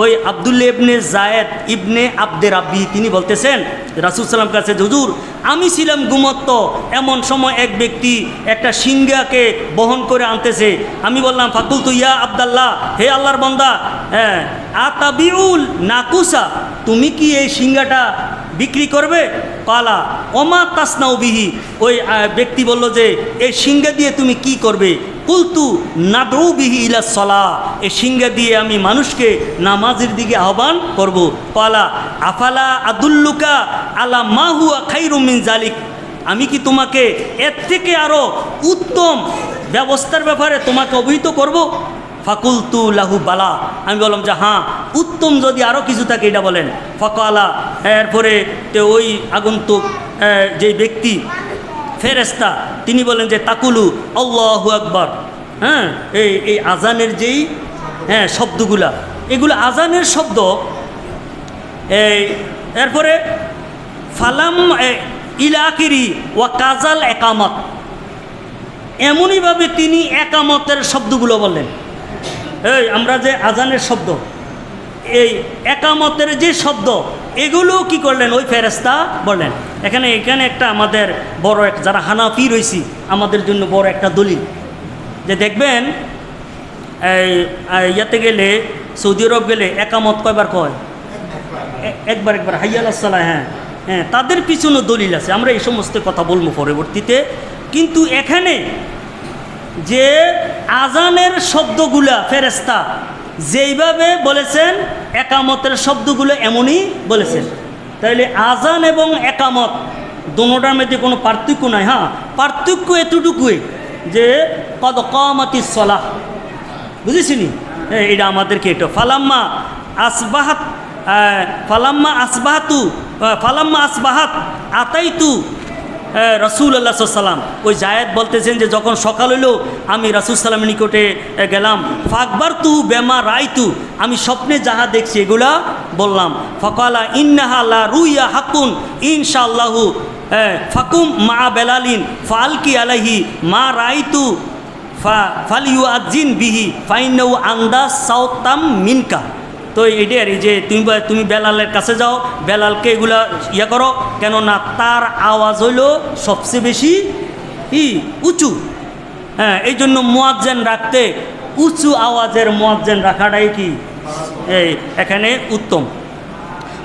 Speaker 1: ওই আব্দুল্লাহ ইবনে জায়েদ ইবনে আব্দে রাব্বি তিনি বলতেছেন রাসূল সাল্লাম কাছে, হুজুর আমি ছিলাম ঘুমত্ত, এমন সময় এক ব্যক্তি একটা সিংহাকে বহন করে আনতেছে। আমি বললাম ফাকুলতু ইয়া আব্দাল্লাহ, হে আল্লাহর বান্দা, হ্যাঁ আতাবিউল নাকুসা, তুমি কি এই সিংহাটা বিক্রি করবে? কালা ওমা তাসনাউ বিহি, ওই ব্যক্তি বলল যে এই সিংহা দিয়ে তুমি কি করবে? কুলতু নাদউ বিহি ইলা সলাহ, এই সিংহা দিয়ে আমি মানুষকে নামাজের দিকে আহ্বান করব। কালা আফালা আদুল্লুকা আলা মা হুয়া খাইরুম মিন জালিক, আমি কি তোমাকে এর থেকে আরও উত্তম ব্যবস্থার ব্যাপারে তোমাকে অবহিত করব? ফাকুলতু লাহু বালা, আমি বললাম যে হ্যাঁ, উত্তম যদি আরও কিছু থাকে এটা বলেন। ফাকালা, এরপরে তো ওই আগন্তুক যে ব্যক্তি ফেরেস্তা তিনি বলেন যে তাকুলু আল্লাহু আকবার, হ্যাঁ এই আজানের যেই শব্দগুলা, এগুলো আজানের শব্দ। এরপরে ফালাম ইলাকিরি ওয়া কাজাল একামত, এমনইভাবে তিনি একামতের শব্দগুলো বললেন। আমরা যে আজানের শব্দ, এই একামতের যে শব্দ, এগুলোও কি করলেন ওই ফেরেশতা বললেন। এখানে একটা আমাদের বড় এক, যারা হানাফি রয়েছি আমাদের জন্য বড় একটা দলিল, যে দেখবেন ইয়াতে গেলে, সৌদি আরব গেলে একামত কয়বার কয়? একবার হাইয়া আলাস সালাহ। হ্যাঁ তাদের পিছনে দলিল আছে, আমরা এই সমস্ত কথা বলবো পরবর্তীতে। কিন্তু এখানে যে আজানের শব্দগুলা ফেরেশতা যেইভাবে বলেছেন, একামতের শব্দগুলো এমনই বলেছেন। তাইলে আজান এবং একামত দুটোটার মধ্যে কোনো পার্থক্য নাই। হ্যাঁ, পার্থক্য এতটুকুই যে কদ কামাতিস সালাহ, বুঝেছিনি? এটা আমাদেরকে এটা ফালাম্মা আসবাহাত আতাইতু রাসূলুল্লাহ সাল্লাল্লাহু আলাইহি ওয়াসাল্লাম, ওই জায়েদ বলতেছেন যে যখন সকাল হইল আমি রাসূল সাল্লামের নিকটে গেলাম। ফাকবারতু বেমা রাইতু, আমি স্বপ্নে যাহা দেখছি এগুলা বললাম। ফাকালা ইন্নাহা লা রুইয়া হাকুন ইনশাআল্লাহু ফাকুম মা বেলালিন ফালকি আলাইহি মা রাইতু ফালিউআজিন বিহি ফাইন্নাহু আন্দাস সাউতাম মিনকা। তো এইটাই আর যে তুমি বেলালের কাছে যাও, বেলালকে এগুলা করো, কেননা তার আওয়াজ হইল সবচেয়ে বেশি উঁচু। হ্যাঁ, এই জন্য মুয়াজ্জিন রাখতে উঁচু আওয়াজের মুয়াজ্জিন রাখাটাই কি এখানে উত্তম।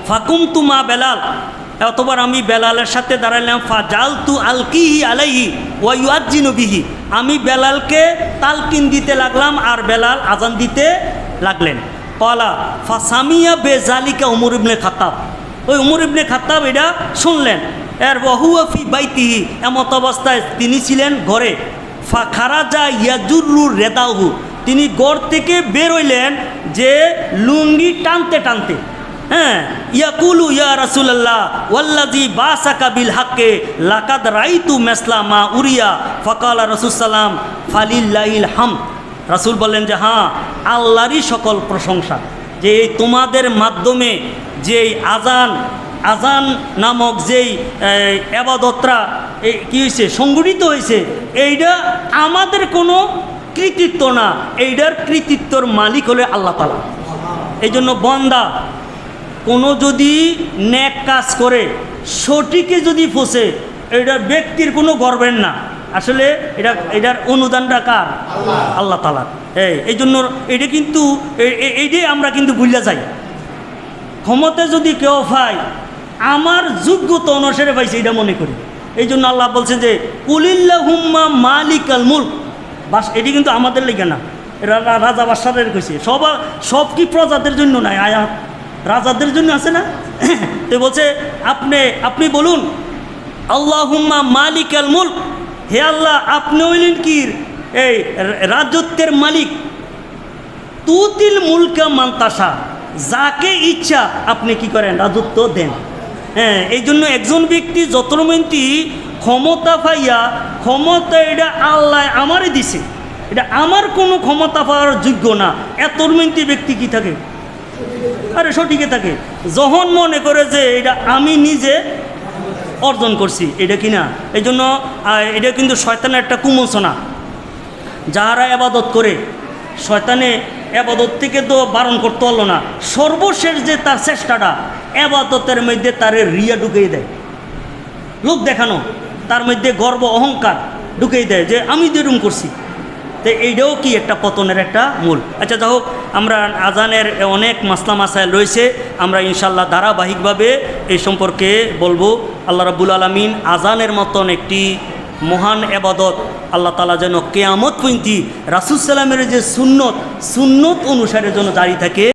Speaker 1: ফাকুম তুমা বেলাল, অতবার আমি বেলালের সাথে দাঁড়াইলাম। ফাজালতু আলকিহি আলাইহি ওয়া ইউআজ্জিনু বিহি, আমি বেলালকে তালকিন দিতে লাগলাম আর বেলাল আজান দিতে লাগলেন। কলা ফাসামিয়া বেজালিকা উমর ইবনে খাত্তাব, ওই উমর ইবনে খাত্তাব এটা শুনলেন। এর ওয়াহুয়া ফি বাইতিহি, এমত অবস্থায় তিনি ছিলেন ঘরে। ফা খারাজা ইয়াজুরু রেদাহু, তিনি ঘর থেকে বের হইলেন যে লুঙ্গি টানতে টানতে। হ্যাঁ, ইয়াকুলু ইয়া রাসূলুল্লাহ ওয়াল্লাযী বাসাকা বিল হাক্কে লাকাদ রাইতু মিসলা মা উরিয়া। ফাকালা রাসূল সাল্লাম ফালিল্লাহিল হামদ, রাসূল বললেন যে হ্যাঁ, আল্লাহরই সকল প্রশংসা, যে এই তোমাদের মাধ্যমে যেই আজান নামক যেই ইবাদতটা কী হয়েছে, সংগঠিত হয়েছে, এইটা আমাদের কোনো কৃতিত্ব না, এইটার কৃতিত্বর মালিক হলে আল্লাহ তাআলা। এই জন্য বান্দা কোনো যদি নেক কাজ করে সঠিকে যদি ফসে, এটা ব্যক্তির কোনো গর্বের না, আসলে এটার অনুদানটা কার? আল্লাহ তাআলার। এই জন্য এটা কিন্তু এইটাই আমরা কিন্তু ভুলে যাই। ক্ষমতা যদি কেউ পায় আমার যোগ্যতা অনুসারে পাইছে এটা মনে করি। এই জন্য আল্লাহ বলছে যে কুলিল্লাহুম্মা মালিকাল মুলক, বাস এটি কিন্তু আমাদের লেগে না, এরা রাজা বাদশাহের কইছে। সব কি প্রজাদের জন্য নাই আয়াত? রাজাদের জন্য আছে না? তো বলছে আপনি বলুন আল্লাহুম্মা মালিকাল মুলক, হে আল্লাহ আপনি হইলেন কি এই রাজত্বের মালিক, তুতিল মুলকা মান্তাসা, যাকে ইচ্ছা আপনি কি করেন রাজত্ব দেন। হ্যাঁ, এই জন্য একজন ব্যক্তি যতমন্তি ক্ষমতা পাইয়া, ক্ষমতা এটা আল্লাহ আমারই দিছে, এটা আমার কোনো ক্ষমতা পাওয়ার যোগ্য না, এতমন্তি ব্যক্তি কি থাকে, আরে সঠিকে থাকে। যখন মনে করে যে এটা আমি নিজে অর্জন করছি, এটা কি না? এই জন্য এটা কিন্তু শয়তানের একটা কুমন্ত্রণা। যাহারা আবাদত করে, শয়তানে আবাদত থেকে তো বারণ করতে পারলো না, সর্বশেষ যে তার চেষ্টাটা আবাদতের মধ্যে তারে রিয়া ঢুকিয়ে দেয়, লোক দেখানো, তার মধ্যে গর্ব অহংকার ঢুকিয়ে দেয় যে আমি যেরকম করছি। তো এইটাও কি একটা পতনের একটা মূল। আচ্ছা, যাই হোক, আমরা আজানের অনেক মাসলা মাসাইল রয়েছে, আমরা ইনশাল্লাহ ধারাবাহিকভাবে এই সম্পর্কে বলবো। আল্লাহ রাব্বুল আলামিন আজানের মতন একটি মহান এবাদত আল্লাহ তাআলা যেন কিয়ামত পর্যন্ত রাসূল সাল্লাল্লাহু আলাইহি ওয়াসাল্লামের যে সুন্নত অনুসারে যেন জারি থাকে।